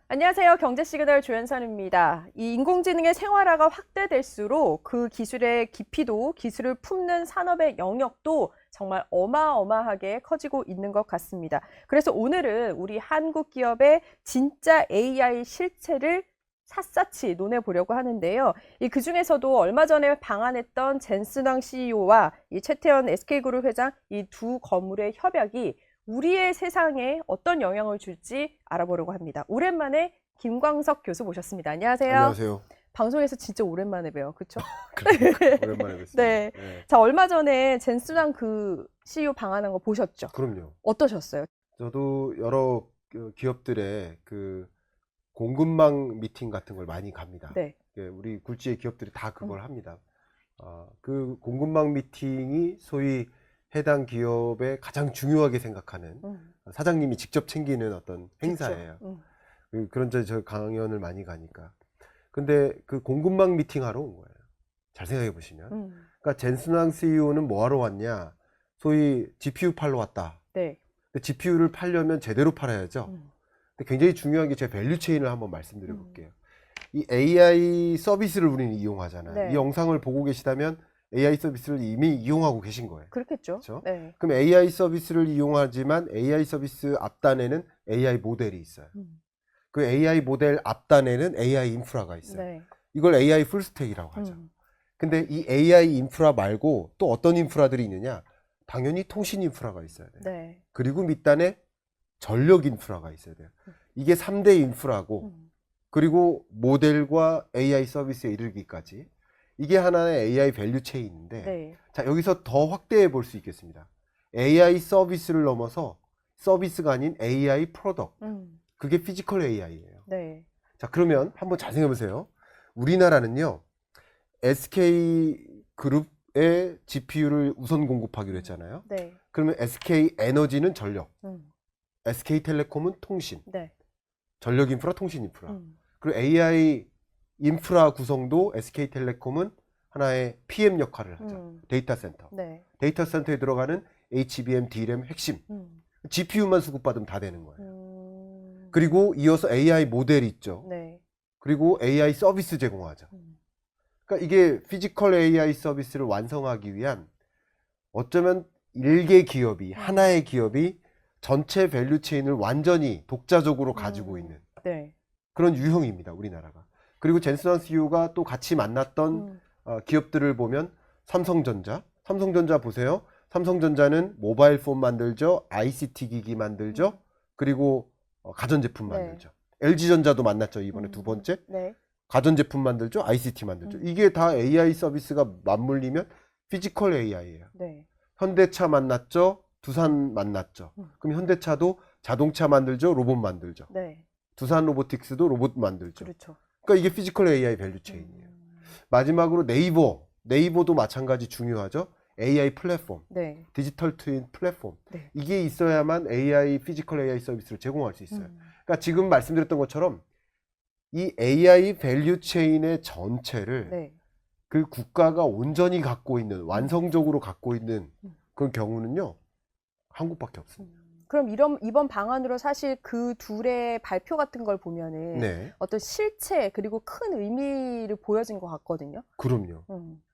안녕하세요. 경제시그널 조연선입니다. 이 인공지능의 생활화가 확대될수록 그 기술의 깊이도 기술을 품는 산업의 영역도 정말 어마어마하게 커지고 있는 것 같습니다. 그래서 오늘은 우리 한국 기업의 진짜 AI 실체를 샅샅이 논해보려고 하는데요. 그 중에서도 얼마 전에 방한했던 젠슨왕 CEO와 이 최태원 SK그룹 회장 이 두 거물의 협약이 우리의 세상에 어떤 영향을 줄지 알아보려고 합니다. 오랜만에 김광석 교수 모셨습니다. 안녕하세요. 안녕하세요. 방송에서 진짜 오랜만에 봬요. 그렇죠? 그러니까 오랜만에 뵙습니다. 네. 네. 자, 얼마 전에 젠슨왕 그 CEO 방한한 거 보셨죠? 그럼요. 어떠셨어요? 저도 여러 기업들의 그 공급망 미팅 같은 걸 많이 갑니다. 네. 우리 굴지의 기업들이 다 그걸 합니다. 그 공급망 미팅이 소위 해당 기업의 가장 중요하게 생각하는 사장님이 직접 챙기는 어떤 행사예요. 그런 저 강연을 많이 가니까. 근데 그 공급망 미팅 하러 온 거예요. 잘 생각해 보시면. 그러니까 젠슨왕 CEO는 뭐 하러 왔냐? 소위 GPU 팔러 왔다. 네. 근데 GPU를 팔려면 제대로 팔아야죠. 근데 굉장히 중요한 게 제 밸류 체인을 한번 말씀드려 볼게요. 이 AI 서비스를 우리는 이용하잖아요. 네. 이 영상을 보고 계시다면 AI 서비스를 이미 이용하고 계신 거예요. 그렇겠죠. 그렇죠? 네. 그럼 AI 서비스를 이용하지만 AI 서비스 앞단에는 AI 모델이 있어요. 그 AI 모델 앞단에는 AI 인프라가 있어요. 네. 이걸 AI 풀스택이라고 하죠. 근데 이 AI 인프라 말고 또 어떤 인프라들이 있느냐? 당연히 통신 인프라가 있어야 돼요. 네. 그리고 밑단에 전력 인프라가 있어야 돼요. 이게 3대 인프라고, 그리고 모델과 AI 서비스에 이르기까지 이게 하나의 AI 밸류 체인인데, 네. 자, 여기서 더 확대해 볼 수 있겠습니다. AI 서비스를 넘어서 서비스가 아닌 AI 프로덕트, 그게 피지컬 AI예요. 네. 자, 그러면 한번 잘 생각해 보세요. 우리나라는요, SK그룹의 GPU를 우선 공급하기로 했잖아요. 네. 그러면 SK에너지는 전력, 음. SK텔레콤은 통신, 네. 전력 인프라, 통신 인프라. 그리고 AI 인프라 구성도 SK텔레콤은 하나의 PM 역할을 하죠. 데이터 센터. 네. 데이터 센터에 들어가는 HBM, DRAM 핵심. GPU만 수급받으면 다 되는 거예요. 그리고 이어서 AI 모델이 있죠. 네. 그리고 AI 서비스 제공하죠. 그러니까 이게 피지컬 AI 서비스를 완성하기 위한 어쩌면 일개 기업이, 하나의 기업이 전체 밸류 체인을 완전히 독자적으로 가지고 있는 네. 그런 유형입니다, 우리나라가. 그리고 젠슨왕 CEO가 또 같이 만났던 기업들을 보면 삼성전자 보세요. 삼성전자는 모바일 폰 만들죠, ICT 기기 만들죠, 그리고 가전제품 네. 만들죠. LG전자도 만났죠, 이번에 두 번째. 네. 가전제품 만들죠, ICT 만들죠. 이게 다 AI 서비스가 맞물리면 피지컬 AI예요. 네. 현대차 만났죠, 두산 만났죠. 그럼 현대차도 자동차 만들죠, 로봇 만들죠. 네. 두산 로보틱스도 로봇 만들죠. 그렇죠. 그러니까 이게 피지컬 AI 밸류 체인이에요. 마지막으로 네이버도 마찬가지 중요하죠. AI 플랫폼, 네. 디지털 트윈 플랫폼. 네. 이게 있어야만 AI, 피지컬 AI 서비스를 제공할 수 있어요. 그러니까 지금 말씀드렸던 것처럼 이 AI 밸류 체인의 전체를 네. 그 국가가 온전히 갖고 있는, 완성적으로 갖고 있는 그런 경우는요, 한국밖에 없습니다. 그럼 이번 방안으로 사실 그 둘의 발표 같은 걸 보면은 네, 어떤 실체 그리고 큰 의미를 보여진 것 같거든요. 그럼요.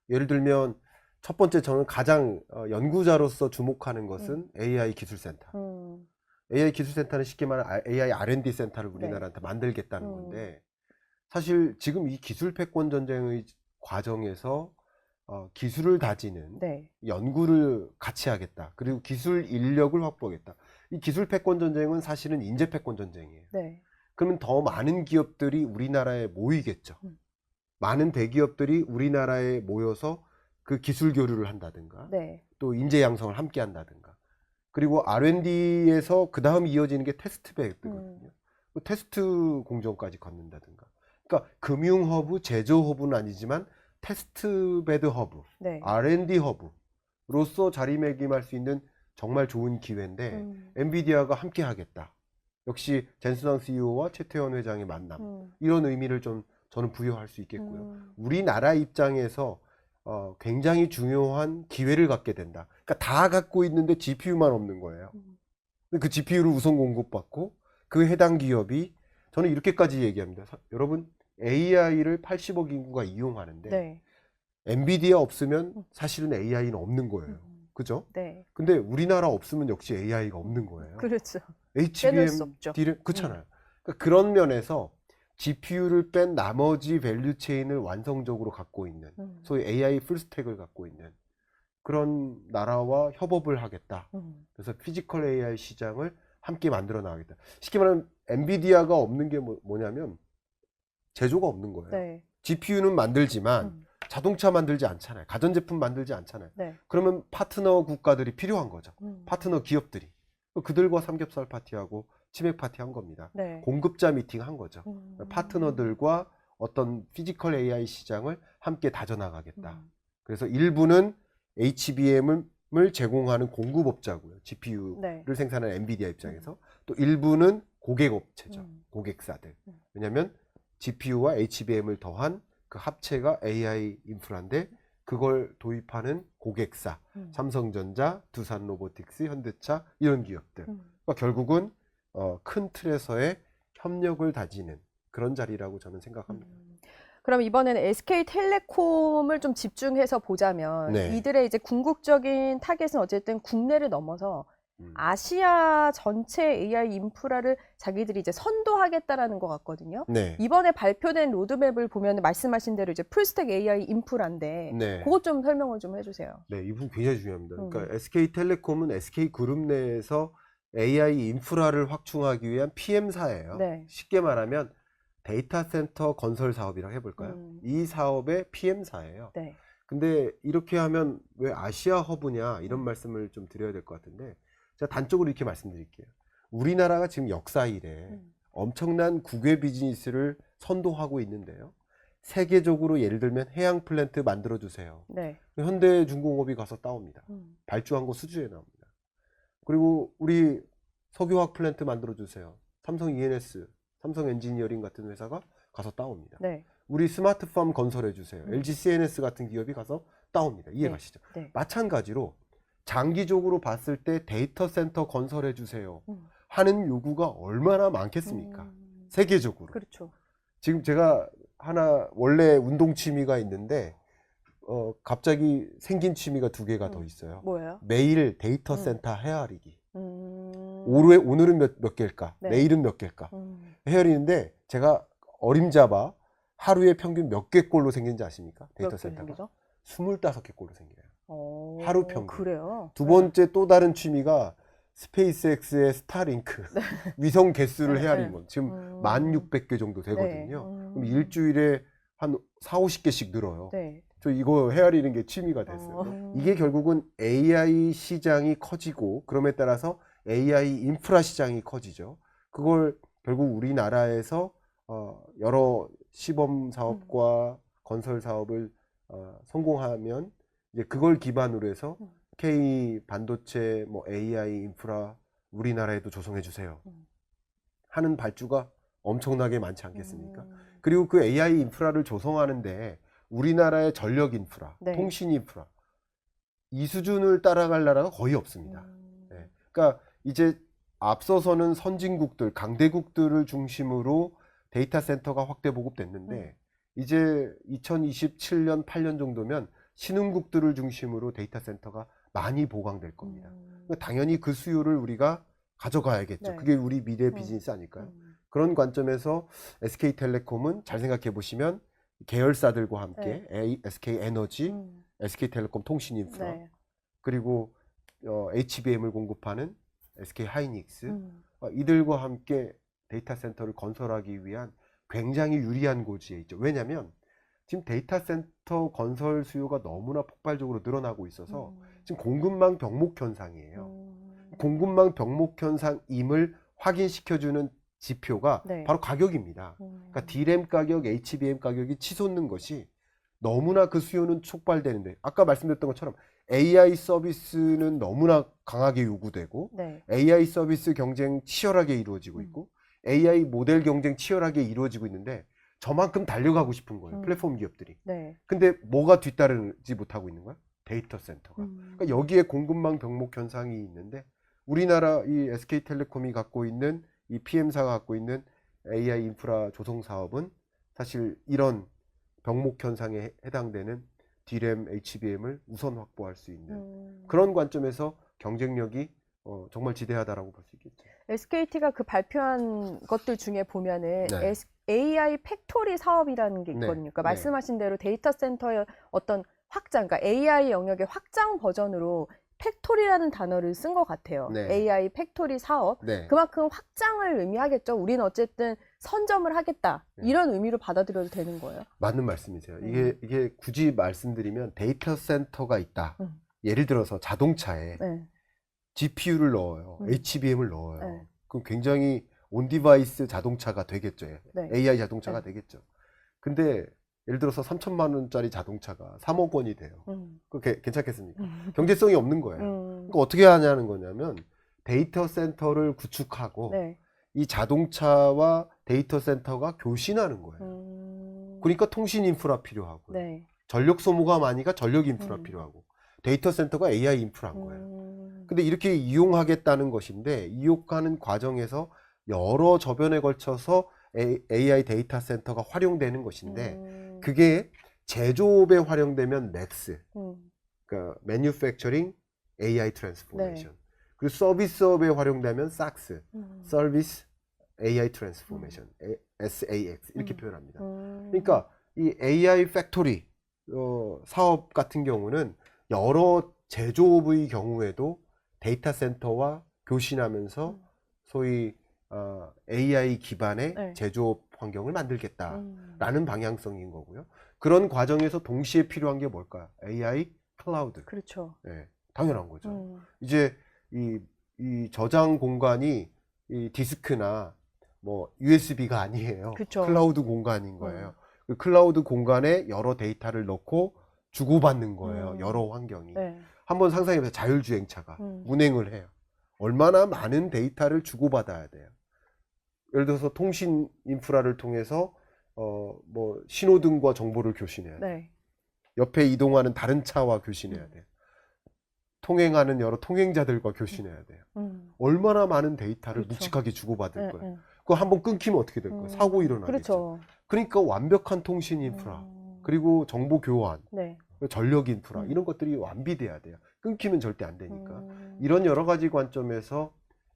예를 들면 첫 번째 저는 가장 연구자로서 주목하는 것은 AI 기술센터. AI 기술센터는 쉽게 말하면 AI R&D 센터를 우리나라한테 만들겠다는 건데, 사실 지금 이 기술 패권 전쟁의 과정에서 기술을 다지는 네. 연구를 같이 하겠다. 그리고 기술 인력을 확보하겠다. 이 기술 패권 전쟁은 사실은 인재 패권 전쟁이에요. 네. 그러면 더 많은 기업들이 우리나라에 모이겠죠. 많은 대기업들이 우리나라에 모여서 그 기술 교류를 한다든가, 네. 또 인재 양성을 함께 한다든가. 그리고 R&D에서 그 다음 이어지는 게 테스트 베드거든요. 테스트 공정까지 걷는다든가. 그러니까 금융 허브, 제조 허브는 아니지만 테스트 베드 허브, 네. R&D 허브로서 자리매김할 수 있는 정말 좋은 기회인데, 엔비디아가 함께 하겠다. 역시 젠슨왕 CEO와 최태원 회장의 만남, 이런 의미를 좀 저는 부여할 수 있겠고요. 우리나라 입장에서 굉장히 중요한 기회를 갖게 된다. 그러니까 다 갖고 있는데 GPU만 없는 거예요. 그 GPU를 우선 공급받고 그 해당 기업이 저는 이렇게까지 얘기합니다. 여러분 AI를 80억 인구가 이용하는데 네. 엔비디아 없으면 사실은 AI는 없는 거예요. 그죠? 네. 근데 우리나라 없으면 역시 AI가 없는 거예요. 그렇죠. HBM, 수 없죠. D램 그렇잖아요. 그러니까 그런 면에서 GPU를 뺀 나머지 밸류 체인을 완성적으로 갖고 있는 소위 AI 풀스택을 갖고 있는 그런 나라와 협업을 하겠다. 그래서 피지컬 AI 시장을 함께 만들어 나가겠다. 쉽게 말하면 엔비디아가 없는 게 뭐냐면 제조가 없는 거예요. 네. GPU는 만들지만 자동차 만들지 않잖아요. 가전제품 만들지 않잖아요. 네. 그러면 파트너 국가들이 필요한 거죠. 파트너 기업들이. 그들과 삼겹살 파티하고 치맥 파티 한 겁니다. 네. 공급자 미팅 한 거죠. 파트너들과 어떤 피지컬 AI 시장을 함께 다져나가겠다. 그래서 일부는 HBM을 제공하는 공급업자고요. GPU를 네. 생산하는 엔비디아 입장에서. 또 일부는 고객업체죠. 고객사들. 왜냐하면 GPU와 HBM을 더한 그 합체가 AI 인프라인데 그걸 도입하는 고객사, 삼성전자, 두산로보틱스, 현대차 이런 기업들. 그러니까 결국은 큰 틀에서의 협력을 다지는 그런 자리라고 저는 생각합니다. 그럼 이번에는 SK텔레콤을 좀 집중해서 보자면 네. 이들의 이제 궁극적인 타겟은 어쨌든 국내를 넘어서 아시아 전체 AI 인프라를 자기들이 이제 선도하겠다라는 것 같거든요. 네. 이번에 발표된 로드맵을 보면 말씀하신 대로 이제 풀스택 AI 인프라인데 네. 그것 좀 설명을 좀 해주세요. 네, 이 부분 굉장히 중요합니다. 그러니까 SK텔레콤은 SK그룹 내에서 AI 인프라를 확충하기 위한 PM사예요. 네. 쉽게 말하면 데이터 센터 건설 사업이라고 해볼까요? 이 사업의 PM사예요. 네. 근데 이렇게 하면 왜 아시아 허브냐 이런 말씀을 좀 드려야 될 것 같은데 제가 단적으로 이렇게 말씀드릴게요. 우리나라가 지금 역사 이래 엄청난 국외 비즈니스를 선도하고 있는데요. 세계적으로 예를 들면 해양 플랜트 만들어 주세요. 네. 현대중공업이 가서 따옵니다. 발주한 거 수주에 나옵니다. 그리고 우리 석유화학 플랜트 만들어 주세요. 삼성 ENS, 삼성 엔지니어링 같은 회사가 가서 따옵니다. 네. 우리 스마트팜 건설해 주세요. LG CNS 같은 기업이 가서 따옵니다. 이해가시죠? 네. 마찬가지로 장기적으로 봤을 때 데이터 센터 건설해 주세요 하는 요구가 얼마나 많겠습니까? 세계적으로. 그렇죠. 지금 제가 하나 원래 운동 취미가 있는데 갑자기 생긴 취미가 두 개가 더 있어요. 뭐예요? 매일 데이터 센터 헤아리기. 음. 오늘은 몇 개일까? 네. 내일은 몇 개일까? 헤아리는데 제가 어림잡아 하루에 평균 몇 개 꼴로 생긴지 아십니까? 데이터 센터가 25개 꼴로 생겨요. 하루 평균. 그래요? 두 번째 또 다른 취미가 스페이스X의 스타링크 위성 개수를 헤아리는 건 지금 1600개 정도 되거든요. 그럼 일주일에 한 4, 50개씩 늘어요. 네. 저 이거 헤아리는 게 취미가 됐어요. 이게 결국은 AI 시장이 커지고 그럼에 따라서 AI 인프라 시장이 커지죠. 그걸 결국 우리나라에서 여러 시범 사업과 건설 사업을 성공하면 이제 그걸 기반으로 해서 K 반도체 뭐 AI 인프라 우리나라에도 조성해 주세요 하는 발주가 엄청나게 많지 않겠습니까? 그리고 그 AI 인프라를 조성하는데 우리나라의 전력 인프라, 네. 통신 인프라 이 수준을 따라갈 나라가 거의 없습니다. 네. 그러니까 이제 앞서서는 선진국들, 강대국들을 중심으로 데이터 센터가 확대 보급됐는데 이제 2027년, 8년 정도면 신흥국들을 중심으로 데이터 센터가 많이 보강될 겁니다. 당연히 그 수요를 우리가 가져가야겠죠. 네. 그게 우리 미래 비즈니스 아닐까요? 그런 관점에서 SK텔레콤은 잘 생각해 보시면 계열사들과 함께 SK에너지, SK텔레콤 통신인프라, 네. 그리고 HBM을 공급하는 SK하이닉스 이들과 함께 데이터 센터를 건설하기 위한 굉장히 유리한 고지에 있죠. 왜냐하면 지금 데이터 센터 건설 수요가 너무나 폭발적으로 늘어나고 있어서 지금 공급망 병목 현상이에요. 공급망 병목 현상임을 확인시켜주는 지표가 네. 바로 가격입니다. 그러니까 D램 가격, HBM 가격이 치솟는 것이 너무나 그 수요는 촉발되는데 아까 말씀드렸던 것처럼 AI 서비스는 너무나 강하게 요구되고 네. AI 서비스 경쟁 치열하게 이루어지고 있고 AI 모델 경쟁 치열하게 이루어지고 있는데 저만큼 달려가고 싶은 거예요. 플랫폼 기업들이. 네. 근데 뭐가 뒤따르지 못하고 있는 거야? 데이터 센터가. 그러니까 여기에 공급망 병목 현상이 있는데 우리나라 이 SK텔레콤이 갖고 있는 이 PM사가 갖고 있는 AI 인프라 조성 사업은 사실 이런 병목 현상에 해당되는 D램, HBM을 우선 확보할 수 있는 그런 관점에서 경쟁력이 정말 지대하다라고 볼 수 있겠죠. SKT가 그 발표한 것들 중에 보면은 네. AI 팩토리 사업이라는 게 네. 있거든요. 그러니까 네. 말씀하신 대로 데이터 센터의 어떤 확장, 그러니까 AI 영역의 확장 버전으로 팩토리라는 단어를 쓴 것 같아요. 네. AI 팩토리 사업. 네. 그만큼 확장을 의미하겠죠. 우리는 어쨌든 선점을 하겠다. 네. 이런 의미로 받아들여도 되는 거예요. 맞는 말씀이세요. 이게 굳이 말씀드리면 데이터 센터가 있다. 예를 들어서 자동차에 네. GPU를 넣어요. HBM을 넣어요. 네. 그럼 굉장히 온디바이스 자동차가 되겠죠. 네. AI 자동차가 네. 되겠죠. 근데 예를 들어서 3천만 원짜리 자동차가 3억 원이 돼요. 그게 괜찮겠습니까? 경제성이 없는 거예요. 그러니까 어떻게 하냐는 거냐면 데이터 센터를 구축하고 네. 이 자동차와 데이터 센터가 교신하는 거예요. 그러니까 통신 인프라 필요하고 네. 전력 소모가 많으니까 전력 인프라 필요하고 데이터 센터가 AI 인프라인 거예요. 근데 이렇게 이용하겠다는 것인데 이용하는 과정에서 여러 저변에 걸쳐서 AI 데이터 센터가 활용되는 것인데 그게 제조업에 활용되면 맥스, 그러니까 Manufacturing AI Transformation. 네. 그리고 서비스업에 활용되면 SaaS, Service AI Transformation, SAX 이렇게 표현합니다. 그러니까 이 AI 팩토리 사업 같은 경우는 여러 제조업의 경우에도 데이터 센터와 교신하면서 소위 AI 기반의 네. 제조업 환경을 만들겠다라는 방향성인 거고요. 그런 과정에서 동시에 필요한 게 뭘까요? AI 클라우드. 그렇죠. 네, 당연한 거죠. 이제 이 저장 공간이 이 디스크나 뭐 USB가 아니에요. 그쵸. 클라우드 공간인 거예요. 그 클라우드 공간에 여러 데이터를 넣고 주고받는 거예요. 여러 환경이. 네. 한번 상상해보세요. 자율주행차가 운행을 해요. 얼마나 많은 데이터를 주고받아야 돼요. 예를 들어서 통신 인프라를 통해서 뭐 신호등과 정보를 교신해야 돼요. 네. 옆에 이동하는 다른 차와 교신해야 돼요. 통행하는 여러 통행자들과 교신해야 돼요. 얼마나 많은 데이터를 그렇죠. 묵직하게 주고받을 네, 거예요. 네. 그거 한번 끊기면 어떻게 될 거예요? 사고 일어나겠죠. 그렇죠. 그러니까 완벽한 통신 인프라, 그리고 정보 교환, 네. 전력 인프라 이런 것들이 완비돼야 돼요. 끊기면 절대 안 되니까. 이런 여러 가지 관점에서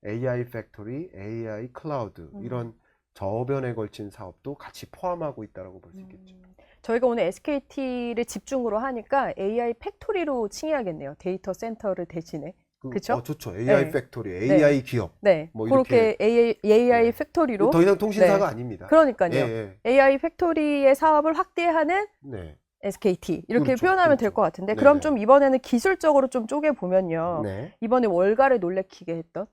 AI 팩토리, AI 클라우드 이런 저변에 걸친 사업도 같이 포함하고 있다고 볼 수 있겠죠. 저희가 오늘 SKT를 집중으로 하니까 AI 팩토리로 칭해야겠네요. 데이터 센터를 대신에. 그렇죠? 좋죠. AI 네. 팩토리, AI 기업. 네. 뭐 그렇게 AI 네. 팩토리로. 더 이상 통신사가 네. 아닙니다. 그러니까요. 예. AI 팩토리의 사업을 확대하는 네. SKT 이렇게 그렇죠. 표현하면 그렇죠. 될 것 같은데 네네. 그럼 좀 이번에는 기술적으로 좀 쪼개보면요. 네. 이번에 월가를 놀래키게 했던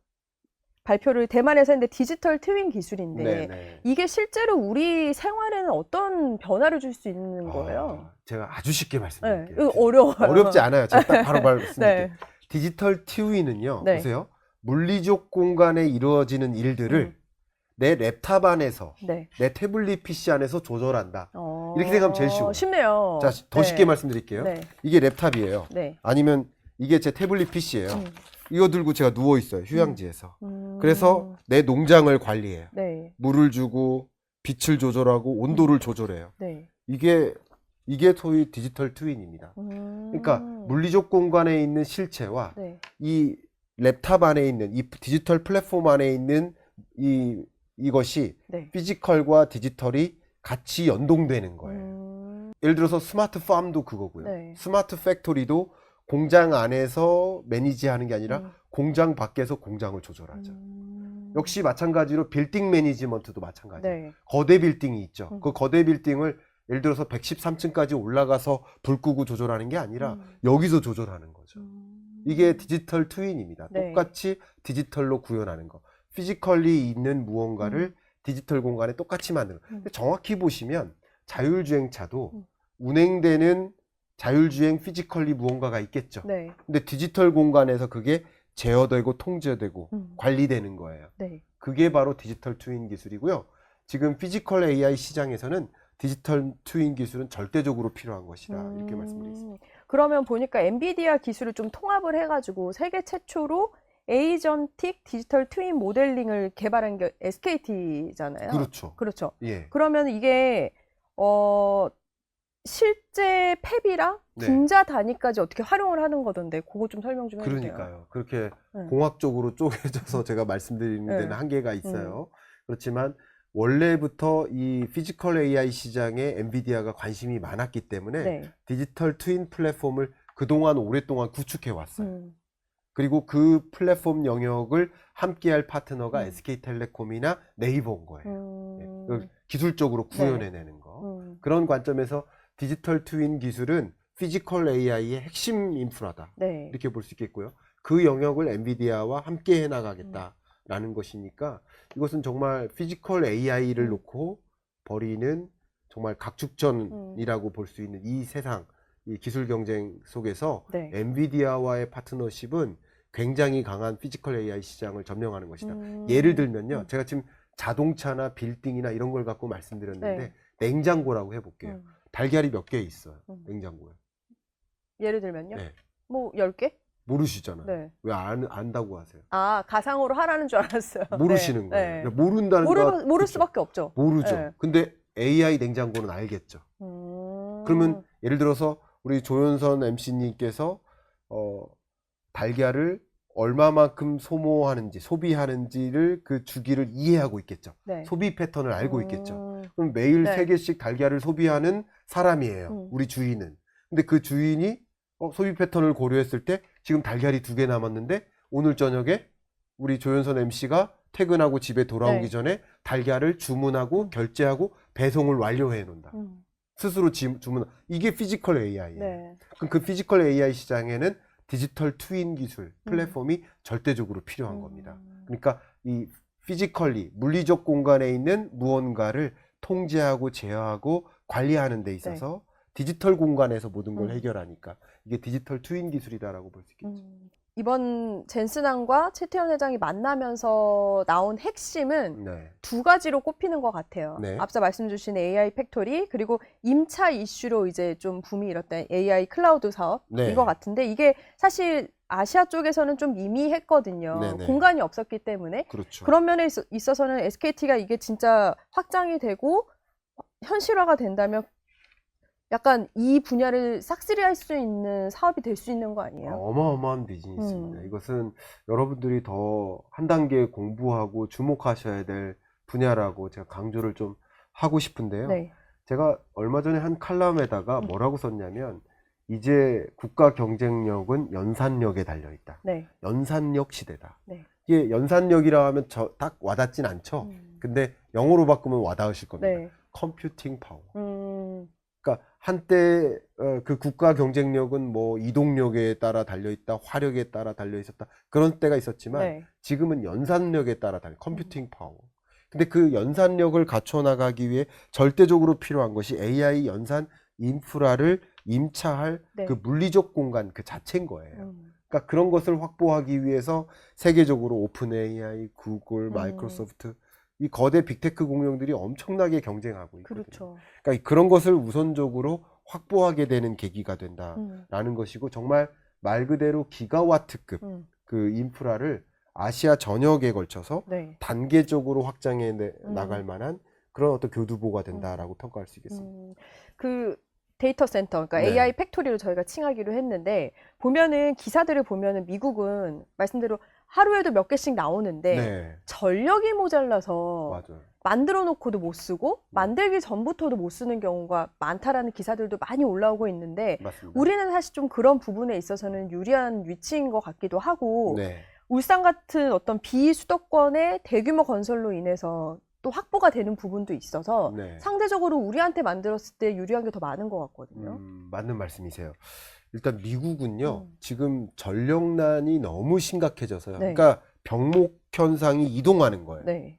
발표를 대만에서 했는데 디지털 트윈 기술인데 네네. 이게 실제로 우리 생활에는 어떤 변화를 줄 수 있는 거예요? 제가 아주 쉽게 네, 말씀드릴게요. 이거 어려워요. 어렵지 않아요. 제가 딱 바로 말씀드릴게요. 네. 디지털 트윈은요. 네. 보세요. 물리적 공간에 이루어지는 일들을 내 랩탑 안에서 네. 내 태블릿 PC 안에서 조절한다. 이렇게 생각하면 제일 쉬워요. 쉽네요. 자, 더 네. 쉽게 말씀드릴게요. 네. 이게 랩탑이에요. 네. 아니면 이게 제 태블릿 PC예요. 이거 들고 제가 누워 있어요. 휴양지에서. 그래서 내 농장을 관리해요. 네. 물을 주고 빛을 조절하고 온도를 조절해요. 네. 이게 소위 디지털 트윈입니다. 그러니까 물리적 공간에 있는 실체와 네. 이 랩탑 안에 있는 이 디지털 플랫폼 안에 있는 이것이 네. 피지컬과 디지털이 같이 연동되는 거예요. 예를 들어서 스마트 팜도 그거고요. 네. 스마트 팩토리도 공장 안에서 매니지하는 게 아니라 공장 밖에서 공장을 조절하죠. 역시 마찬가지로 빌딩 매니지먼트도 마찬가지예요. 네. 거대 빌딩이 있죠. 그 거대 빌딩을 예를 들어서 113층까지 올라가서 불 끄고 조절하는 게 아니라 여기서 조절하는 거죠. 이게 디지털 트윈입니다. 네. 똑같이 디지털로 구현하는 거. 피지컬리 있는 무언가를 디지털 공간에 똑같이 만드는 거. 근데 정확히 보시면 자율주행차도 운행되는 자율주행 피지컬리 무언가가 있겠죠. 네. 근데 디지털 공간에서 그게 제어되고 통제되고 관리되는 거예요. 네. 그게 바로 디지털 트윈 기술이고요. 지금 피지컬 AI 시장에서는 디지털 트윈 기술은 절대적으로 필요한 것이다. 이렇게 말씀드리겠습니다. 그러면 보니까 엔비디아 기술을 좀 통합을 해가지고 세계 최초로 에이전틱 디지털 트윈 모델링을 개발한 게 SKT잖아요. 그렇죠. 그렇죠. 예. 그러면 이게 실제 팹이랑 네. 분자 단위까지 어떻게 활용을 하는 거던데 그거 좀 설명 좀 해주세요. 그러니까요. 그렇게 네. 공학적으로 쪼개져서 제가 말씀드리는 데는 네. 한계가 있어요. 그렇지만 원래부터 이 피지컬 AI 시장에 엔비디아가 관심이 많았기 때문에 네. 디지털 트윈 플랫폼을 그동안 오랫동안 구축해 왔어요. 음. 그리고 그 플랫폼 영역을 함께할 파트너가 음. SK텔레콤이나 네이버인 거예요. 예. 음. 기술적으로 구현해내는 거. 음. 그런 관점에서 디지털 트윈 기술은 피지컬 AI의 핵심 인프라다. 네. 이렇게 볼 수 있겠고요. 그 영역을 엔비디아와 함께 해나가겠다라는 것이니까 이것은 정말 피지컬 AI를 놓고 벌이는 정말 각축전이라고 볼 수 있는 이 세상, 이 기술 경쟁 속에서 네. 엔비디아와의 파트너십은 굉장히 강한 피지컬 AI 시장을 점령하는 것이다. 예를 들면요. 제가 지금 자동차나 빌딩이나 이런 걸 갖고 말씀드렸는데 네. 냉장고라고 해볼게요. 달걀이 몇 개 있어요. 냉장고에. 예를 들면요? 네. 뭐 10개? 모르시잖아요. 네. 왜 안다고 하세요? 아, 가상으로 하라는 줄 알았어요. 모르시는 네. 거예요. 네. 모른다는 거 모를 그쵸? 수밖에 없죠. 모르죠. 네. 근데 AI 냉장고는 알겠죠. 그러면 예를 들어서 우리 조연선 MC님께서 달걀을 얼마만큼 소모하는지, 소비하는지를 그 주기를 이해하고 있겠죠. 네. 소비 패턴을 알고 있겠죠. 그럼 매일 네. 3개씩 달걀을 소비하는 사람이에요. 우리 주인은. 근데 그 주인이 소비 패턴을 고려했을 때 지금 달걀이 2개 남았는데 오늘 저녁에 우리 조연선 MC가 퇴근하고 집에 돌아오기 네. 전에 달걀을 주문하고 결제하고 배송을 완료해 놓는다. 스스로 주문. 이게 피지컬 AI예요. 네. 그럼 그 피지컬 AI 시장에는 디지털 트윈 기술 플랫폼이 절대적으로 필요한 겁니다. 그러니까 이 피지컬리 물리적 공간에 있는 무언가를 통제하고 제어하고 관리하는 데 있어서 디지털 공간에서 모든 걸 해결하니까 이게 디지털 트윈 기술이다라고 볼 수 있겠죠. 이번 젠슨항과 최태원 회장이 만나면서 나온 핵심은 네. 2가지로 꼽히는 것 같아요. 네. 앞서 말씀 주신 AI 팩토리 그리고 임차 이슈로 이제 좀 붐이 일었던 AI 클라우드 사업인 네. 것 같은데 이게 사실 아시아 쪽에서는 좀 미미했거든요. 네네. 공간이 없었기 때문에. 그렇죠. 그런 면에 있어서는 SKT가 이게 진짜 확장이 되고 현실화가 된다면 약간 이 분야를 싹쓸이할 수 있는 사업이 될 수 있는 거 아니에요? 어마어마한 비즈니스입니다. 이것은 여러분들이 더 한 단계 공부하고 주목하셔야 될 분야라고 제가 강조를 좀 하고 싶은데요. 네. 제가 얼마 전에 한 칼럼에다가 뭐라고 썼냐면 이제 국가 경쟁력은 연산력에 달려있다. 네. 연산력 시대다. 네. 이게 연산력이라 하면 딱 와닿진 않죠. 근데 영어로 바꾸면 와닿으실 겁니다. 네. 컴퓨팅 파워. 그러니까 한때 그 국가 경쟁력은 뭐 이동력에 따라 달려있다, 화력에 따라 달려있었다 그런 때가 있었지만 네. 지금은 연산력에 따라 컴퓨팅 파워. 근데 그 연산력을 갖춰 나가기 위해 절대적으로 필요한 것이 AI 연산 인프라를 임차할 네. 그 물리적 공간 그 자체인 거예요. 그러니까 그런 것을 확보하기 위해서 세계적으로 오픈 AI, 구글, 마이크로소프트 이 거대 빅테크 공룡들이 엄청나게 경쟁하고 있거든요. 그렇죠. 그러니까 그런 것을 우선적으로 확보하게 되는 계기가 된다라는 것이고 정말 말 그대로 기가와트급 그 인프라를 아시아 전역에 걸쳐서 네. 단계적으로 확장해 나갈 만한 그런 어떤 교두보가 된다라고 평가할 수 있겠습니다. 그 데이터 센터, 그러니까 네. AI 팩토리로 저희가 칭하기로 했는데 보면은 기사들을 보면은 미국은 말씀대로 하루에도 몇 개씩 나오는데 네, 전력이 모자라서 맞아요. 만들어 놓고도 못 쓰고 만들기 전부터도 못 쓰는 경우가 많다라는 기사들도 많이 올라오고 있는데 맞습니다. 우리는 사실 좀 그런 부분에 있어서는 유리한 위치인 것 같기도 하고 네, 울산 같은 어떤 비수도권의 대규모 건설로 인해서 또 확보가 되는 부분도 있어서 네. 상대적으로 우리한테 만들었을 때 유리한 게 더 많은 것 같거든요. 맞는 말씀이세요. 일단 미국은요, 지금 전력난이 너무 심각해져서요. 네. 그러니까 병목 현상이 이동하는 거예요. 네.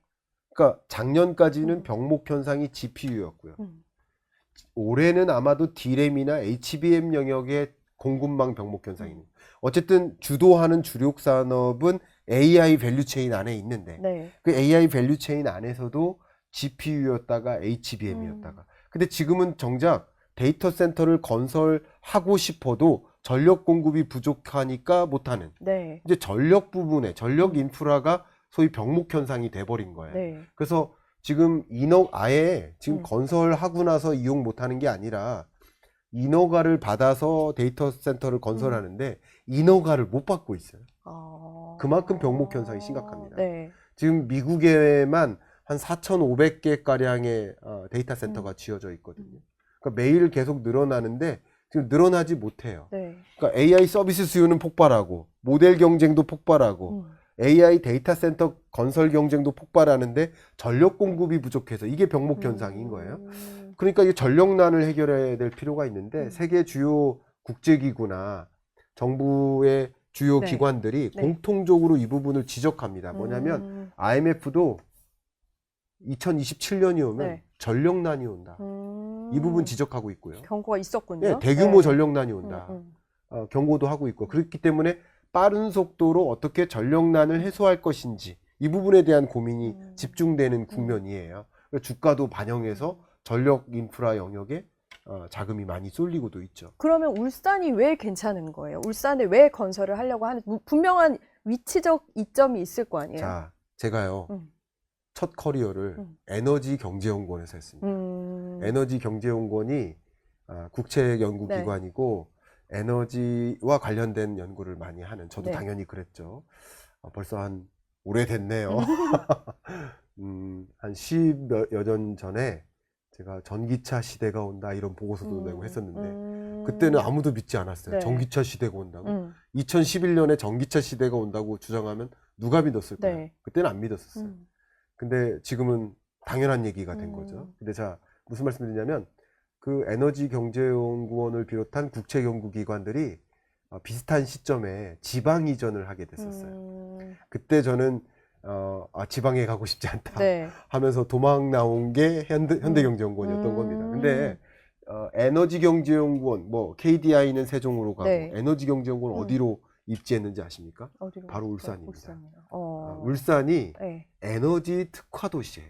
그러니까 작년까지는 병목 현상이 GPU였고요. 올해는 아마도 D램이나 HBM 영역의 공급망 병목 현상입니다. 어쨌든 주도하는 주력 산업은 AI 밸류체인 안에 있는데 네. 그 AI 밸류체인 안에서도 GPU였다가 HBM이었다가 근데 지금은 정작 데이터 센터를 건설하고 싶어도 전력 공급이 부족하니까 못하는. 네. 이제 전력 부분에 전력 인프라가 소위 병목 현상이 돼버린 거예요. 네. 그래서 지금 아예 지금 건설하고 나서 이용 못하는 게 아니라 인허가를 받아서 데이터 센터를 건설하는데 인허가를 못 받고 있어요. 그만큼 병목 현상이 심각합니다. 네. 지금 미국에만 한 4,500개 가량의 데이터 센터가 지어져 있거든요. 그러니까 매일 계속 늘어나는데 지금 늘어나지 못해요. 네. 그러니까 AI 서비스 수요는 폭발하고 모델 경쟁도 폭발하고 AI 데이터 센터 건설 경쟁도 폭발하는데 전력 공급이 부족해서 이게 병목 현상인 거예요. 그러니까 이 전력난을 해결해야 될 필요가 있는데 세계 주요 국제기구나 정부의 주요 네. 기관들이 네. 공통적으로 이 부분을 지적합니다. 뭐냐면 IMF도 2027년이 오면 네. 전력난이 온다. 이 부분 지적하고 있고요. 경고가 있었군요. 네, 대규모 네. 전력난이 온다. 경고도 하고 있고 그렇기 때문에 빠른 속도로 어떻게 전력난을 해소할 것인지 이 부분에 대한 고민이 집중되는 국면이에요. 주가도 반영해서 전력 인프라 영역에 자금이 많이 쏠리고도 있죠. 그러면 울산이 왜 괜찮은 거예요? 울산에 왜 건설을 하려고 하는 분명한 위치적 이점이 있을 거 아니에요? 자, 제가요. 첫 커리어를 에너지경제연구원에서 했습니다. 에너지경제연구원이 국책 연구기관이고 에너지와 관련된 연구를 많이 하는 저도 네. 당연히 그랬죠. 벌써 한 오래됐네요. 한 10여 년 전에 제가 전기차 시대가 온다 이런 보고서도 내고 했었는데 그때는 아무도 믿지 않았어요. 네. 전기차 시대가 온다고. 2011년에 전기차 시대가 온다고 주장하면 누가 믿었을까요? 네. 그때는 안 믿었었어요. 근데 지금은 당연한 얘기가 된 거죠. 근데 자, 무슨 말씀드리냐면 그 에너지경제연구원을 비롯한 국책연구기관들이 비슷한 시점에 지방 이전을 하게 됐었어요. 그때 저는 지방에 가고 싶지 않다 네. 하면서 도망 나온 게 현대경제연구원이었던 겁니다. 근데 에너지경제연구원, 뭐 KDI는 세종으로 가고 네. 에너지경제연구원 어디로 입지했는지 아십니까? 어디로 바로 갔을까요? 울산입니다. 울산이요. 울산이 네. 에너지 특화 도시예요.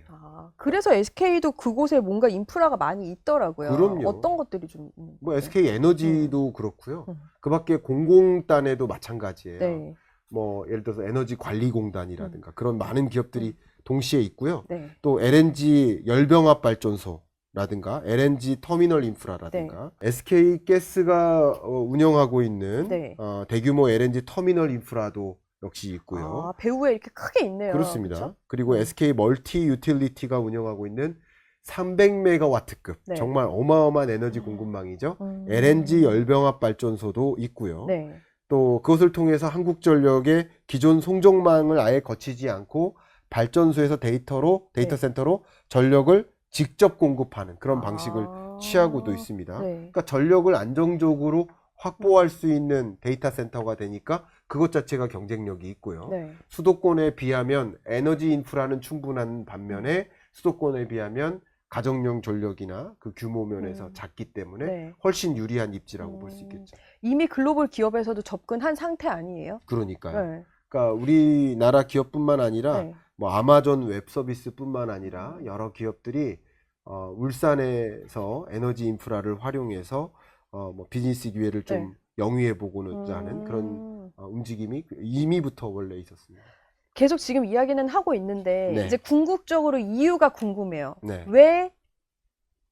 그래서 SK도 그곳에 뭔가 인프라가 많이 있더라고요. 그럼요. 어떤 것들이 좀 있는 뭐 거예요? SK 에너지도 그렇고요. 그 밖에 공공단에도 마찬가지예요. 네. 뭐 예를 들어서 에너지 관리공단이라든가 그런 많은 기업들이 동시에 있고요. 네. 또 LNG 열병합 발전소라든가 LNG 터미널 인프라라든가 SK 가스가 운영하고 있는 네. 대규모 LNG 터미널 인프라도 역시 있고요. 배후에 이렇게 크게 있네요. 그렇습니다. 그쵸? 그리고 SK 멀티 유틸리티가 운영하고 있는 300메가와트급 네. 정말 어마어마한 에너지 공급망이죠. LNG 열병합 발전소도 있고요. 네. 또 그것을 통해서 한국전력의 기존 송정망을 아예 거치지 않고 발전소에서 데이터 네. 센터로 전력을 직접 공급하는 그런 방식을 취하고도 있습니다. 네. 그러니까 전력을 안정적으로 확보할 수 있는 데이터 센터가 되니까 그것 자체가 경쟁력이 있고요. 네. 수도권에 비하면 에너지 인프라는 충분한 반면에 수도권에 비하면 가정용 전력이나 그 규모 면에서 작기 때문에 네. 훨씬 유리한 입지라고 볼 수 있겠죠. 이미 글로벌 기업에서도 접근한 상태 아니에요? 그러니까요. 네. 그러니까 우리나라 기업뿐만 아니라 네. 뭐 아마존 웹 서비스뿐만 아니라 여러 기업들이 울산에서 에너지 인프라를 활용해서 뭐 비즈니스 기회를 좀 네. 영위해 보고자 하는 그런 움직임이 이미부터 원래 있었습니다. 계속 지금 이야기는 하고 있는데 네. 이제 궁극적으로 이유가 궁금해요. 네. 왜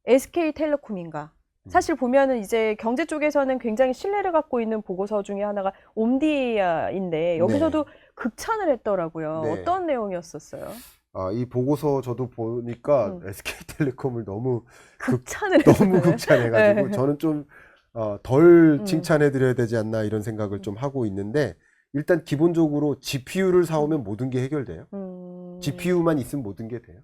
SK텔레콤인가? 사실 보면은 이제 경제 쪽에서는 굉장히 신뢰를 갖고 있는 보고서 중에 하나가 옴디아인데 여기서도 극찬을 했더라고요. 네. 어떤 내용이었었어요? 이 보고서 저도 보니까 SK텔레콤을 너무 극찬을 너무 했어요. 극찬해가지고 네. 저는 좀 덜 칭찬해드려야 되지 않나 이런 생각을 좀 하고 있는데 일단 기본적으로 GPU를 사오면 모든 게 해결돼요. GPU만 있으면 모든 게 돼요.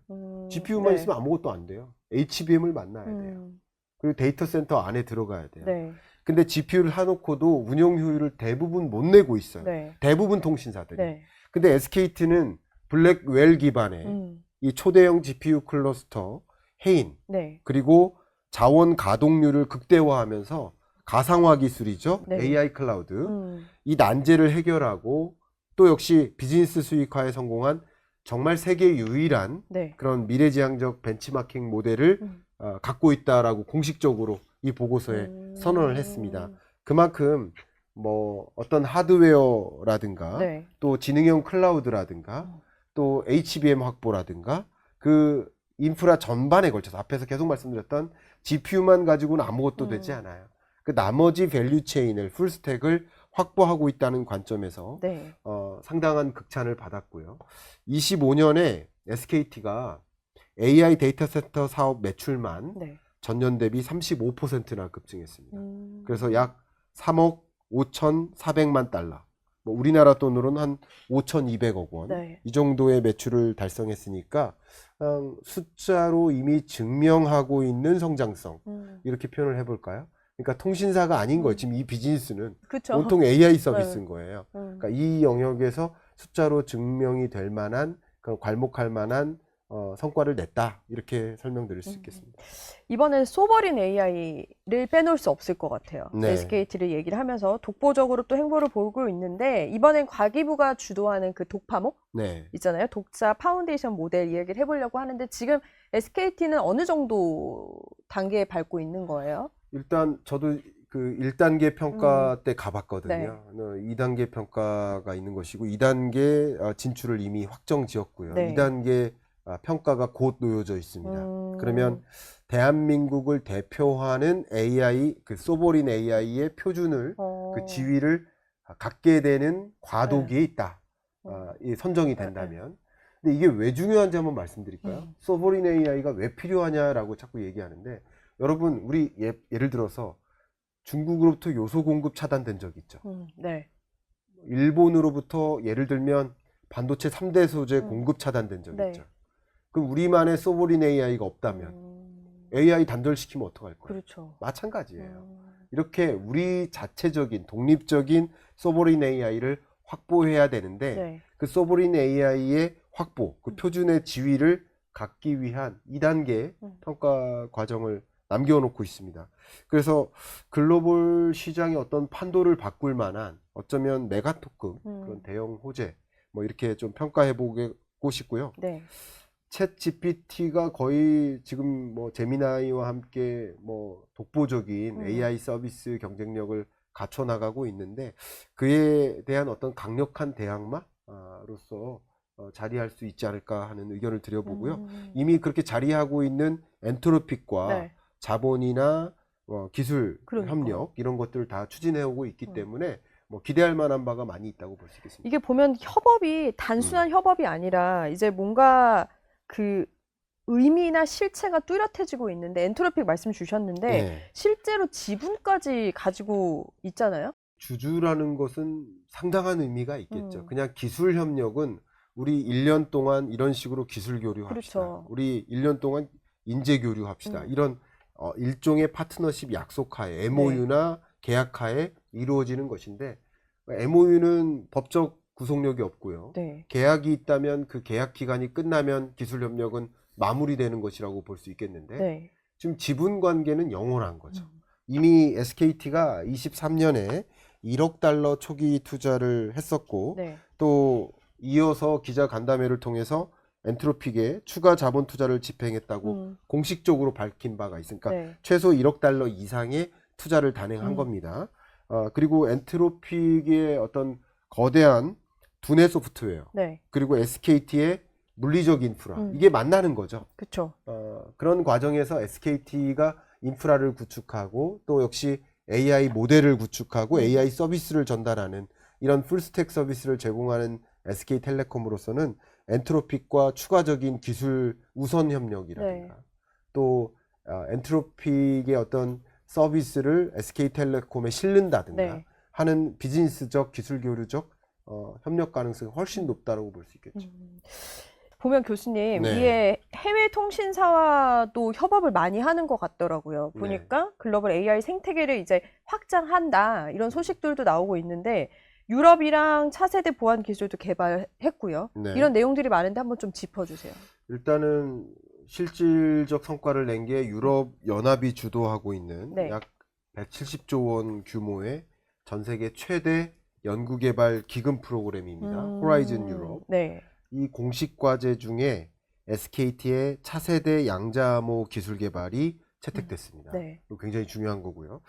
GPU만 네. 있으면 아무것도 안 돼요. HBM을 만나야 돼요. 그리고 데이터 센터 안에 들어가야 돼요. 네. 근데 GPU를 해놓고도 운영 효율을 대부분 못 내고 있어요. 네. 대부분 통신사들이. 네. 근데 SKT는 블랙웰 기반의 이 초대형 GPU 클러스터 해인 네. 그리고 자원 가동률을 극대화하면서 가상화 기술이죠. 네. AI 클라우드. 이 난제를 해결하고 또 역시 비즈니스 수익화에 성공한 정말 세계 유일한 네. 그런 미래지향적 벤치마킹 모델을 갖고 있다라고 공식적으로 이 보고서에 선언을 했습니다. 그만큼 뭐 어떤 하드웨어라든가 네. 또 지능형 클라우드라든가 또 HBM 확보라든가 그 인프라 전반에 걸쳐서 앞에서 계속 말씀드렸던 GPU만 가지고는 아무것도 되지 않아요. 그 나머지 밸류 체인을 풀스택을 확보하고 있다는 관점에서 네. 상당한 극찬을 받았고요. 25년에 SKT가 AI 데이터 센터 사업 매출만 네. 전년 대비 35%나 급증했습니다. 그래서 약 3억 5,400만 달러, 뭐 우리나라 돈으로는 한 5,200억 원, 네. 이 정도의 매출을 달성했으니까 숫자로 이미 증명하고 있는 성장성, 이렇게 표현을 해볼까요? 그러니까 통신사가 아닌 거예요. 지금 이 비즈니스는 그쵸. 온통 AI 서비스인 거예요. 네. 그러니까 이 영역에서 숫자로 증명이 될 만한, 괄목할 만한 성과를 냈다, 이렇게 설명드릴 수 있겠습니다. 이번에 소버린 AI를 빼놓을 수 없을 것 같아요. 네. SKT를 얘기를 하면서 독보적으로 또 행보를 보고 있는데 이번엔 과기부가 주도하는 그 독파목 네. 있잖아요. 독자 파운데이션 모델 이야기를 해보려고 하는데 지금 SKT는 어느 정도 단계에 밟고 있는 거예요? 일단 저도 그 1단계 평가 때 가봤거든요. 네. 2단계 평가가 있는 것이고 2단계 진출을 이미 확정 지었고요. 네. 2단계 평가가 곧 놓여져 있습니다. 그러면 대한민국을 대표하는 AI, 그 소버린 AI의 표준을 그 지위를 갖게 되는 과도기에 있다. 이 선정이 된다면. 근데 이게 왜 중요한지 한번 말씀드릴까요? 소버린 AI가 왜 필요하냐라고 자꾸 얘기하는데, 여러분 우리 예를 들어서 중국으로부터 요소 공급 차단된 적 있죠. 네. 일본으로부터 예를 들면 반도체 3대 소재 공급 차단된 적 네. 있죠. 그럼 우리만의 소버린 AI가 없다면 AI 단절시키면 어떡할 거예요? 그렇죠. 마찬가지예요. 이렇게 우리 자체적인 독립적인 소버린 AI를 확보해야 되는데 네. 그 소버린 AI의 확보, 그 표준의 지위를 갖기 위한 2단계 평가 과정을 남겨놓고 있습니다. 그래서 글로벌 시장의 어떤 판도를 바꿀 만한 어쩌면 메가토급 그런 대형 호재 뭐 이렇게 좀 평가해 보고 싶고요. 네. 챗 GPT가 거의 지금 뭐 제미나이와 함께 뭐 독보적인 AI 서비스 경쟁력을 갖춰 나가고 있는데 그에 대한 어떤 강력한 대항마로서 자리할 수 있지 않을까 하는 의견을 드려보고요. 이미 그렇게 자리하고 있는 엔트로픽과 네. 자본이나 기술 그러니까. 협력 이런 것들을 다 추진해 오고 있기 때문에 뭐 기대할 만한 바가 많이 있다고 볼 수 있겠습니다. 이게 보면 협업이 단순한 협업이 아니라 이제 뭔가 그 의미나 실체가 뚜렷해지고 있는데 엔트로픽 말씀 주셨는데 네. 실제로 지분까지 가지고 있잖아요. 주주라는 것은 상당한 의미가 있겠죠. 음. 그냥 기술 협력은 우리 1년 동안 이런 식으로 기술 교류합시다. 그렇죠. 우리 1년 동안 인재 교류합시다. 이런 일종의 파트너십 약속하에 MOU나 계약하에 이루어지는 것인데 MOU는 법적 구속력이 없고요. 네. 계약이 있다면 그 계약 기간이 끝나면 기술 협력은 마무리되는 것이라고 볼 수 있겠는데 네. 지금 지분 관계는 영원한 거죠. 이미 SKT가 23년에 1억 달러 초기 투자를 했었고 네. 또 이어서 기자 간담회를 통해서 엔트로픽에 추가 자본 투자를 집행했다고 공식적으로 밝힌 바가 있으니까 네. 최소 1억 달러 이상의 투자를 단행한 겁니다. 그리고 엔트로픽의 어떤 거대한 두뇌 소프트웨어 네. 그리고 SKT의 물리적 인프라 이게 만나는 거죠. 그렇죠. 그런 과정에서 SKT가 인프라를 구축하고 또 역시 AI 모델을 구축하고 AI 서비스를 전달하는 이런 풀스택 서비스를 제공하는 SK텔레콤으로서는 엔트로픽과 추가적인 기술 우선 협력이라든가 또 엔트로픽의 어떤 서비스를 SK텔레콤에 실른다든가 네. 하는 비즈니스적 기술 교류적 협력 가능성이 훨씬 높다고 볼 수 있겠죠. 보면 교수님 네. 이게 해외 통신사와도 협업을 많이 하는 것 같더라고요. 네. 보니까 글로벌 AI 생태계를 이제 확장한다 이런 소식들도 나오고 있는데 유럽이랑 차세대 보안 기술도 개발했고요. 네. 이런 내용들이 많은데 한번 좀 짚어주세요. 일단은 실질적 성과를 낸 게 유럽 연합이 주도하고 있는 네. 약 170조 원 규모의 전 세계 최대 연구개발 기금 프로그램입니다. 호라이즌 유럽. 네. 이 공식 과제 중에 SKT의 차세대 양자암호 기술 개발이 채택됐습니다. 네. 굉장히 중요한 거고요.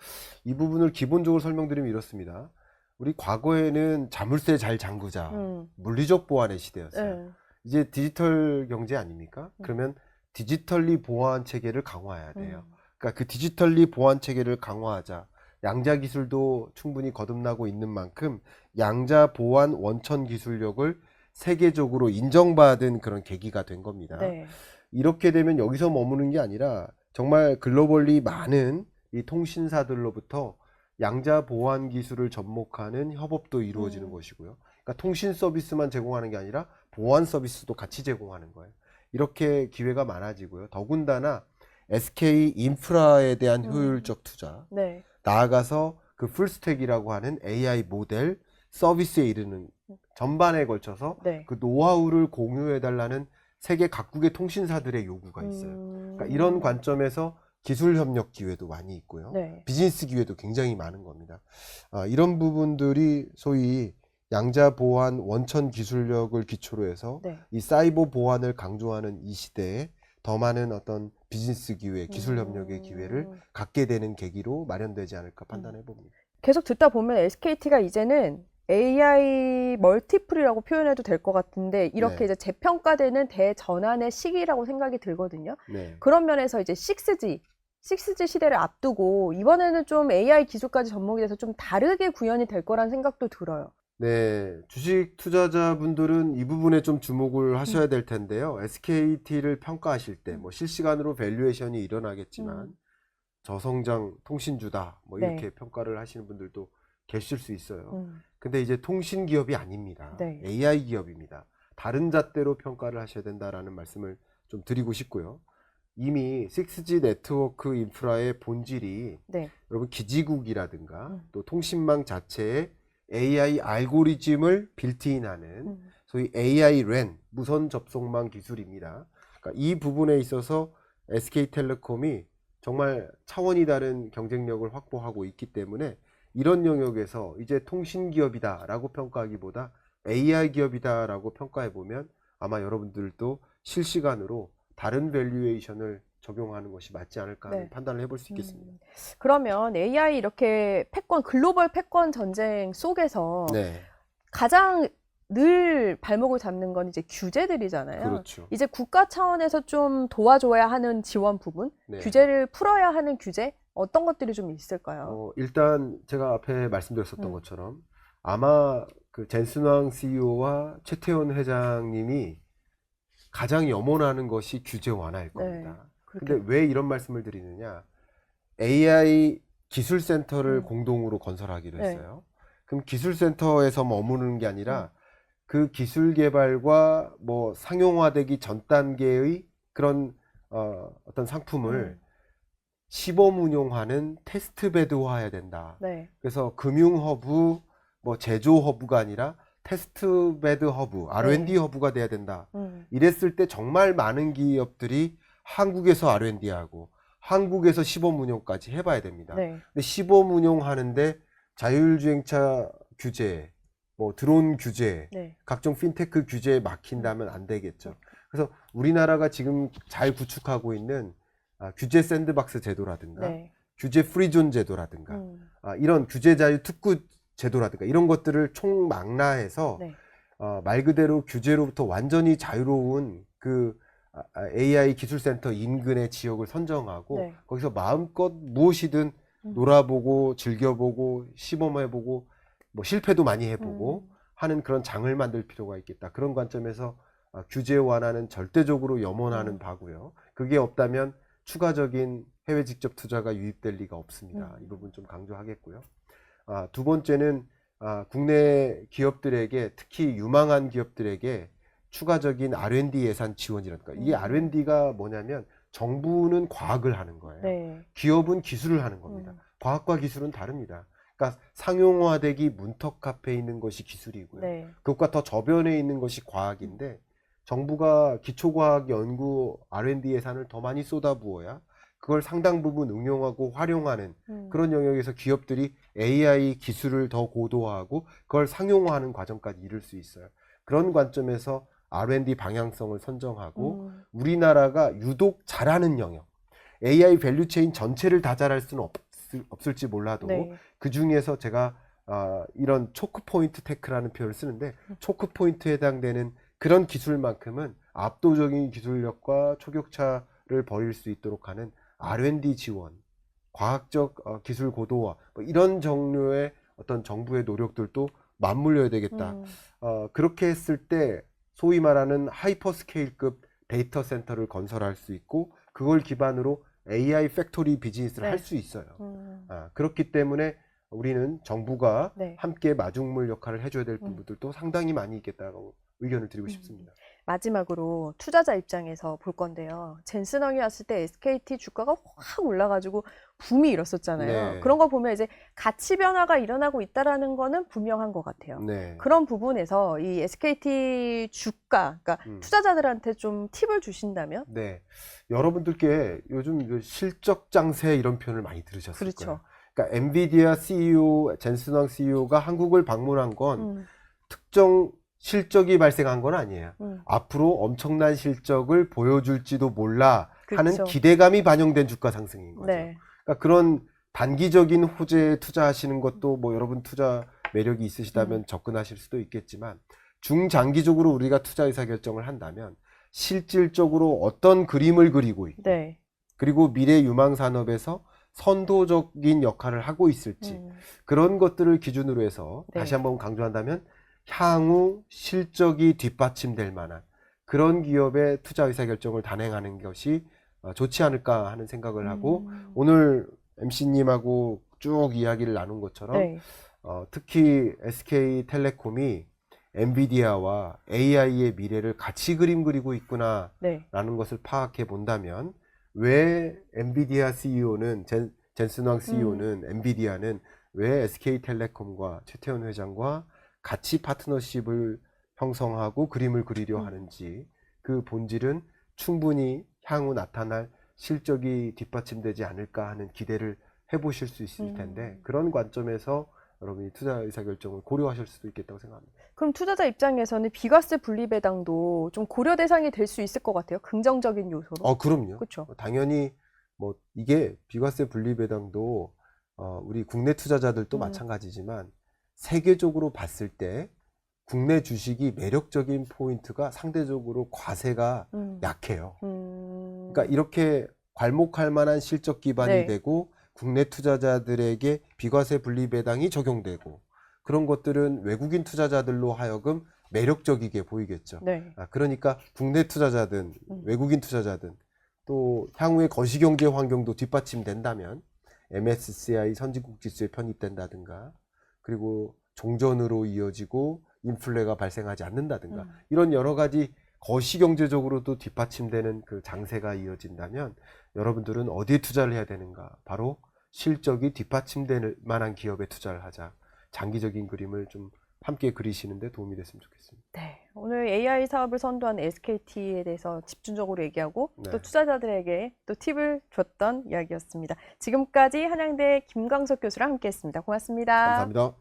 이 부분을 기본적으로 설명드리면 이렇습니다. 우리 과거에는 자물쇠 잘 잠그자, 물리적 보안의 시대였어요. 네. 이제 디지털 경제 아닙니까? 그러면 디지털리 보안 체계를 강화해야 돼요. 그러니까 그 디지털리 보안 체계를 강화하자. 양자 기술도 충분히 거듭나고 있는 만큼 양자 보안 원천 기술력을 세계적으로 인정받은 그런 계기가 된 겁니다. 네. 이렇게 되면 여기서 머무는 게 아니라 정말 글로벌리 많은 이 통신사들로부터 양자 보안 기술을 접목하는 협업도 이루어지는 것이고요. 그러니까 통신 서비스만 제공하는 게 아니라 보안 서비스도 같이 제공하는 거예요. 이렇게 기회가 많아지고요. 더군다나 SK 인프라에 대한 효율적 투자, 네. 나아가서 그 풀스택이라고 하는 AI 모델 서비스에 이르는 전반에 걸쳐서 네. 그 노하우를 공유해달라는 세계 각국의 통신사들의 요구가 있어요. 그러니까 이런 관점에서 기술 협력 기회도 많이 있고요. 네. 비즈니스 기회도 굉장히 많은 겁니다. 이런 부분들이 소위 양자 보안 원천 기술력을 기초로 해서 네. 이 사이버 보안을 강조하는 이 시대에 더 많은 어떤 비즈니스 기회, 기술 협력의 기회를 갖게 되는 계기로 마련되지 않을까 판단해 봅니다. 계속 듣다 보면 SKT가 이제는 AI 멀티플이라고 표현해도 될 것 같은데 이렇게 네. 이제 재평가되는 대전환의 시기라고 생각이 들거든요. 네. 그런 면에서 이제 6G 시대를 앞두고 이번에는 좀 AI 기술까지 접목이 돼서 좀 다르게 구현이 될 거란 생각도 들어요. 네, 주식 투자자분들은 이 부분에 좀 주목을 하셔야 될 텐데요. SKT를 평가하실 때 뭐 실시간으로 밸류에이션이 일어나겠지만 저성장 통신주다 뭐 이렇게 네. 평가를 하시는 분들도 계실 수 있어요. 음. 근데 이제 통신 기업이 아닙니다. 네. AI 기업입니다. 다른 잣대로 평가를 하셔야 된다라는 말씀을 좀 드리고 싶고요. 이미 6G 네트워크 인프라의 본질이 네. 여러분 기지국이라든가 또 통신망 자체에 AI 알고리즘을 빌트인하는 소위 AI RAN 무선 접속망 기술입니다. 그러니까 이 부분에 있어서 SK텔레콤이 정말 차원이 다른 경쟁력을 확보하고 있기 때문에 이런 영역에서 이제 통신 기업이다라고 평가하기보다 AI 기업이다라고 평가해 보면 아마 여러분들도 실시간으로 다른 밸류에이션을 적용하는 것이 맞지 않을까 하는 네. 판단을 해볼 수 있겠습니다. 그러면 AI 이렇게 글로벌 패권 전쟁 속에서 네, 가장 늘 발목을 잡는 건 이제 규제들이잖아요. 그렇죠. 이제 국가 차원에서 좀 도와줘야 하는 지원 부분, 네. 규제를 풀어야 하는 규제, 어떤 것들이 좀 있을까요? 일단 제가 앞에 말씀드렸었던 것처럼 아마 그 젠순왕 CEO와 최태원 회장님이 가장 염원하는 것이 규제 완화일 겁니다. 근데 왜 이런 말씀을 드리느냐? AI 기술센터를 공동으로 건설하기로 했어요. 그럼 기술센터에서 머무르는 게 아니라 그 기술 개발과 뭐 상용화되기 전 단계의 그런 어떤 상품을 시범 운용하는 테스트베드화해야 된다. 네. 그래서 금융 허브, 뭐 제조 허브가 아니라 테스트베드 허브, R&D 허브가 돼야 된다. 이랬을 때 정말 많은 기업들이 한국에서 R&D하고 한국에서 시범 운용까지 해봐야 됩니다. 네. 근데 시범 운용하는데 자율주행차 규제, 뭐 드론 규제, 네. 각종 핀테크 규제에 막힌다면 안 되겠죠. 그래서 우리나라가 지금 잘 구축하고 있는 규제 샌드박스 제도라든가 네. 규제 프리존 제도라든가 이런 규제 자유 특구 제도라든가 이런 것들을 총망라해서 네. 말 그대로 규제로부터 완전히 자유로운 그 AI 기술센터 인근의 지역을 선정하고 네. 거기서 마음껏 무엇이든 놀아보고 즐겨보고 시범해보고 뭐 실패도 많이 해보고 하는 그런 장을 만들 필요가 있겠다. 그런 관점에서 규제 완화는 절대적으로 염원하는 바고요. 그게 없다면 추가적인 해외 직접 투자가 유입될 리가 없습니다. 이 부분 좀 강조하겠고요. 두 번째는 국내 기업들에게 특히 유망한 기업들에게 추가적인 R&D 예산 지원이랄까. 이게 R&D가 뭐냐면 정부는 과학을 하는 거예요. 네. 기업은 기술을 하는 겁니다. 과학과 기술은 다릅니다. 그러니까 상용화되기 문턱 앞에 있는 것이 기술이고요. 네. 그것과 더 저변에 있는 것이 과학인데 정부가 기초과학 연구 R&D 예산을 더 많이 쏟아부어야 그걸 상당 부분 응용하고 활용하는 그런 영역에서 기업들이 AI 기술을 더 고도화하고 그걸 상용화하는 과정까지 이룰 수 있어요. 그런 관점에서 R&D 방향성을 선정하고 우리나라가 유독 잘하는 영역, AI 밸류체인 전체를 다 잘할 수는 없을지 몰라도 네. 그 중에서 제가 이런 초크 포인트 테크라는 표현을 쓰는데 초크 포인트에 해당되는 그런 기술만큼은 압도적인 기술력과 초격차를 벌일 수 있도록 하는 R&D 지원, 과학적 기술 고도화 뭐 이런 종류의 어떤 정부의 노력들도 맞물려야 되겠다. 그렇게 했을 때 소위 말하는 하이퍼스케일급 데이터 센터를 건설할 수 있고 그걸 기반으로 AI 팩토리 비즈니스를 네. 할 수 있어요. 그렇기 때문에 우리는 정부가 네. 함께 마중물 역할을 해줘야 될 부분들도 상당히 많이 있겠다고 의견을 드리고 싶습니다. 마지막으로 투자자 입장에서 볼 건데요. 젠슨왕이 왔을 때 SKT 주가가 확 올라가지고 붐이 일었었잖아요. 네. 그런 거 보면 이제 가치 변화가 일어나고 있다라는 거는 분명한 것 같아요. 네. 그런 부분에서 이 SKT 주가, 그러니까 투자자들한테 좀 팁을 주신다면? 네. 여러분들께 요즘 실적 장세 이런 표현을 많이 들으셨을 그렇죠. 거예요. 그러니까 엔비디아 CEO, 젠슨왕 CEO가 한국을 방문한 건 특정 실적이 발생한 건 아니에요. 앞으로 엄청난 실적을 보여줄지도 몰라 하는 그렇죠. 기대감이 반영된 주가 상승인 거죠. 네. 그러니까 그런 단기적인 호재에 투자하시는 것도 뭐 여러분 투자 매력이 있으시다면 접근하실 수도 있겠지만 중장기적으로 우리가 투자 의사 결정을 한다면 실질적으로 어떤 그림을 그리고 있고 네. 그리고 미래 유망 산업에서 선도적인 역할을 하고 있을지 그런 것들을 기준으로 해서 네. 다시 한번 강조한다면 향후 실적이 뒷받침될 만한 그런 기업의 투자 의사결정을 단행하는 것이 좋지 않을까 하는 생각을 하고 오늘 MC님하고 쭉 이야기를 나눈 것처럼 네. 특히 SK텔레콤이 엔비디아와 AI의 미래를 같이 그림 그리고 있구나 네. 라는 것을 파악해 본다면 왜 엔비디아 CEO는 젠슨왕 CEO는 엔비디아는 왜 SK텔레콤과 최태원 회장과 같이 파트너십을 형성하고 그림을 그리려 하는지 그 본질은 충분히 향후 나타날 실적이 뒷받침되지 않을까 하는 기대를 해보실 수 있을 텐데 그런 관점에서 여러분이 투자 의사결정을 고려하실 수도 있겠다고 생각합니다. 그럼 투자자 입장에서는 비과세 분리배당도 좀 고려 대상이 될 수 있을 것 같아요. 긍정적인 요소로. 그럼요. 그렇죠. 당연히 뭐 이게 비과세 분리배당도 우리 국내 투자자들도 마찬가지지만 세계적으로 봤을 때 국내 주식이 매력적인 포인트가 상대적으로 과세가 약해요. 그러니까 이렇게 괄목할 만한 실적 기반이 네. 되고 국내 투자자들에게 비과세 분리배당이 적용되고 그런 것들은 외국인 투자자들로 하여금 매력적이게 보이겠죠. 네. 그러니까 국내 투자자든 외국인 투자자든 또 향후의 거시경제 환경도 뒷받침된다면 MSCI 선진국 지수에 편입된다든가 그리고 종전으로 이어지고 인플레가 발생하지 않는다든가 이런 여러 가지 거시경제적으로도 뒷받침되는 그 장세가 이어진다면 여러분들은 어디에 투자를 해야 되는가? 바로 실적이 뒷받침될 만한 기업에 투자를 하자. 장기적인 그림을 좀 함께 그리시는데 도움이 됐으면 좋겠습니다. 네, 오늘 AI 사업을 선도하는 SKT에 대해서 집중적으로 얘기하고 네. 또 투자자들에게 또 팁을 줬던 이야기였습니다. 지금까지 한양대 김광석 교수랑 함께했습니다. 고맙습니다. 감사합니다.